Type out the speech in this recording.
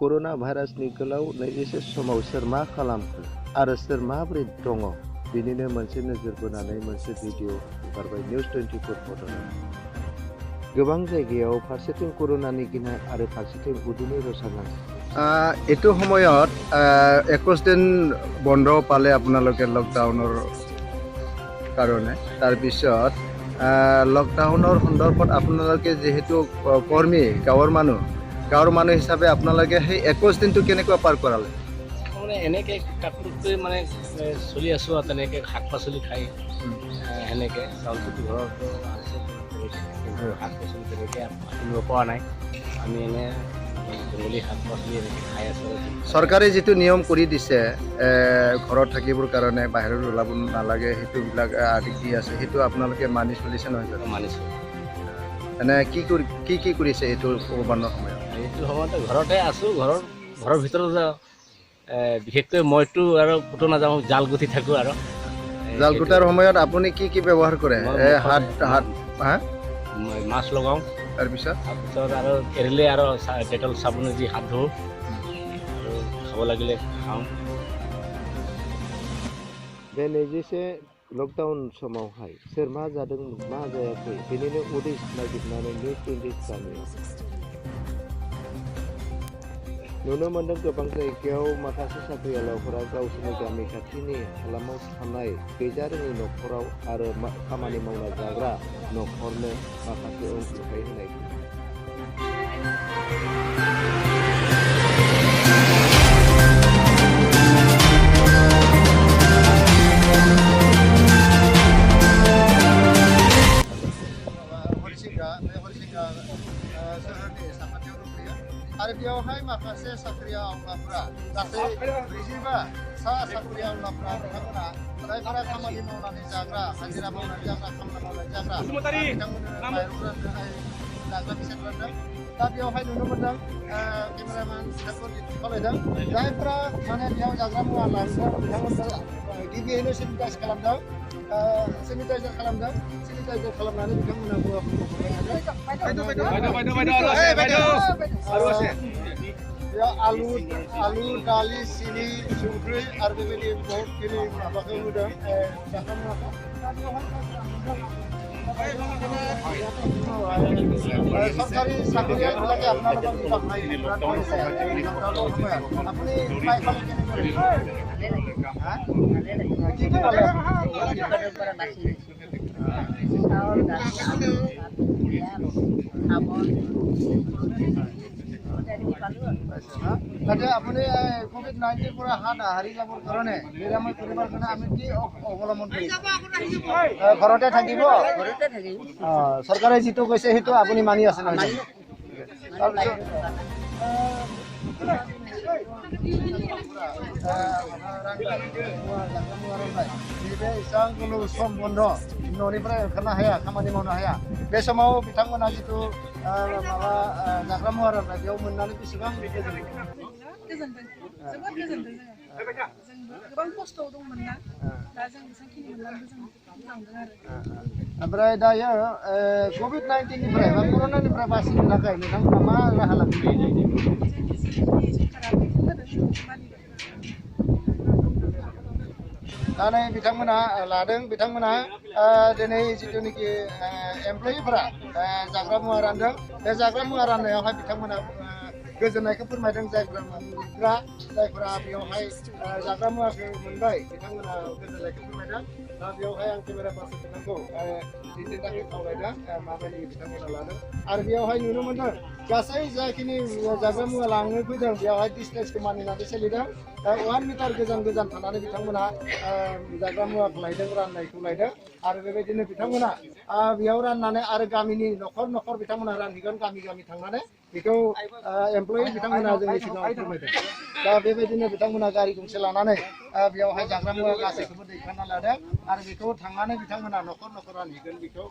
कर'ना भाइरासनि गोलाव नैजिसे समाव सोर मा खालामखो आरो सोर माबोरै दङ बिनिनो मोनसे नोजोर बोनानै मोनसे भिडिअ ओंखारबाय निउज 24 फट'आव। गोबां जायगायाव फारसेथिं कर'नानि गिनाय आरो फारसेथिं उदैनि रसा नांगौ। এইটো সময়ত 21 দিন বন্ধ পালে আপোনালোকে লকডাউনৰ কাৰণে। তাৰপিছত লকডাউনৰ সন্দৰ্ভত আপোনালোকে যেহেতু কৰ্মী গাঁৱৰ মানুহ হিচাপে আপোনালোকে সেই 21 দিনটো কেনেকুৱা পাৰ কৰালে? মানে এনেকৈ কাপোৰটোৱে মানে চলি আছোঁ আৰু তেনেকৈ শাক পাচলি খাই সেনেকৈ চাউলটো ঘৰতো আছে কিন্তু শাক পাচলি তেনেকৈ কিনিব পৰা নাই। আমি এনে জংগলী শাক পাচলি এনেকৈ খাই আছোঁ। চৰকাৰে যিটো নিয়ম কৰি দিছে ঘৰত থাকিবৰ কাৰণে বাহিৰত ওলাব নালাগে সেইটোবিলাক আদিক দি আছে, সেইটো আপোনালোকে মানি চলিছে নহয় জানো? মানিছোঁ। এনে কি কৰিছে এইটো ভগৱানৰ সময়ত? এইটো সময়তে ঘৰতে আছোঁ, ঘৰৰ ভিতৰত বিশেষকৈ মইতো আৰু ক'তো নাযাওঁ, জাল গুঠি থাকোঁ আৰু। জাল গুটাৰ সময়ত আপুনি কি ব্যৱহাৰ কৰে? মাছ লগাওঁ, তাৰপিছত আৰু এৰিলে আৰু ডেটল চাবোনে দি হাত ধোওঁ আৰু খাব লাগিলে খাওঁ। बे 21 लकडाउन समावहाय सोर मा जादों मा जायाखै बेनिनो उदै नागिरनानै निउज 20 गामियाव नुनो मोन्दों। गोबां जायगायाव माखासे साख्रियालफोरा गावसोरनि गामि खाथिनि हालामाव थानाय गैजारोङै न'खराव आरो खामानि मावना जाग्रा न'खरनो माखासे अनसुंथाइ होनाय। आरो बेयावहाय माखासे साख्रिया आवलाफ्रा गासै 45 सा साख्रिया आवलाफ्रा बिथांमोना जायफोरा खामानि मावनानै जाग्रा हाजिरा मावनानै जाग्रा खामानि मावनानै जाग्रा बिथांमोननो माइरं राननो जाग्रा बेसाद रानदों। दा बेयावहाय नुनो मोन्दों केमेरामेन बिथांखौ खावलायदों जायफोरा माने बेयाव जाग्रा मुवा लांदों बिथांमोनखौ गिबियैनो सेनिटाइज खालामदों, सेनिटाइजार खालामनानै बिथांमोना मुवाफोरखौ आलु दालि सिनि संख्रि आरो बेबायदि बहुतखिनि माबाखौ होदों जाग्रा मुवाखौ। सरकारि চাকৰিয়ালবিলাকে আপোনালোকক আপুনি পাই পালে কেনেকৈ কি পালে? তাতে আপুনি COVID-19 পৰা হাত হাৰি যাবৰ কাৰণে নিৰাময় কৰিবৰ কাৰণে আমি কি অৱলম্বন কৰিম? ঘৰতে থাকিব, চৰকাৰে যিটো কৈছে সেইটো আপুনি মানি আছে নহয়? सम बन्द न'निफ्राय ओंखारनो हाया, खामानि मावनो हाया, बे समाव बिथांमोना जिथु माबा जाग्रा मुवा राननाय बेयाव मोननानै बेसेबां गोजोनदों? जोबोद गोजोनदों जोंबो गोबां खस्थ'आव दंमोन ना, दा जों बेसांखिनि मोननानैबो जों मोजां मोनदों आरो। ओमफ्राय दायो COVID-19 निफ्राय बा कर'नानिफ्राय बासिनो थाखाय नोंथांमोना मा राहा लागोन? दा नै बिथांमोना लादों, बिथांमोना दिनै जिथुनिखि एमप्लयिफोरा जाग्रा मुवा रानदों, बे जाग्रा मुवा राननायावहाय बिथांमोना गोजोननायखौ फोरमायदों। जायफोरा मोनग्रा, जायफोरा बेयावहाय जाग्रा मुवाखौ मोनबाय बिथांमोना गोजोननायखौ फोरमायदों। दा बेयावहाय आं केमेरा पार्सन बिथांखौ दिन्थिनानै खावलायदों माबायदि बिथांमोना लादों। आरो बेयावहाय नुनो मोन्दों गासै जाखिनि जाग्रा मुवा लांनो फैदों बेयावहाय डिसटेन्सखौ मानिनानै सोलिदों। 1 मिटार गोजान थानानै बिथांमोना जाग्रा मुवाखौ लायदों, राननायखौ लायदों। आरो बेबायदिनो बिथांमोना बेयाव राननानै आरो गामिनि न'खर बिथांमोना रानहैगोन, गामि थांनानै बेखौ एमप्लयि बिथांमोना जोंनि सिगाङाव फोरमायदों। दा बेबायदिनो बिथांमोना गारि गंसे लानानै बेयावहाय जाग्रा मुवा गासैखौबो दैखांना लादों आरो बेखौ थांनानै बिथांमोना न'खर रानहैगोन बेखौ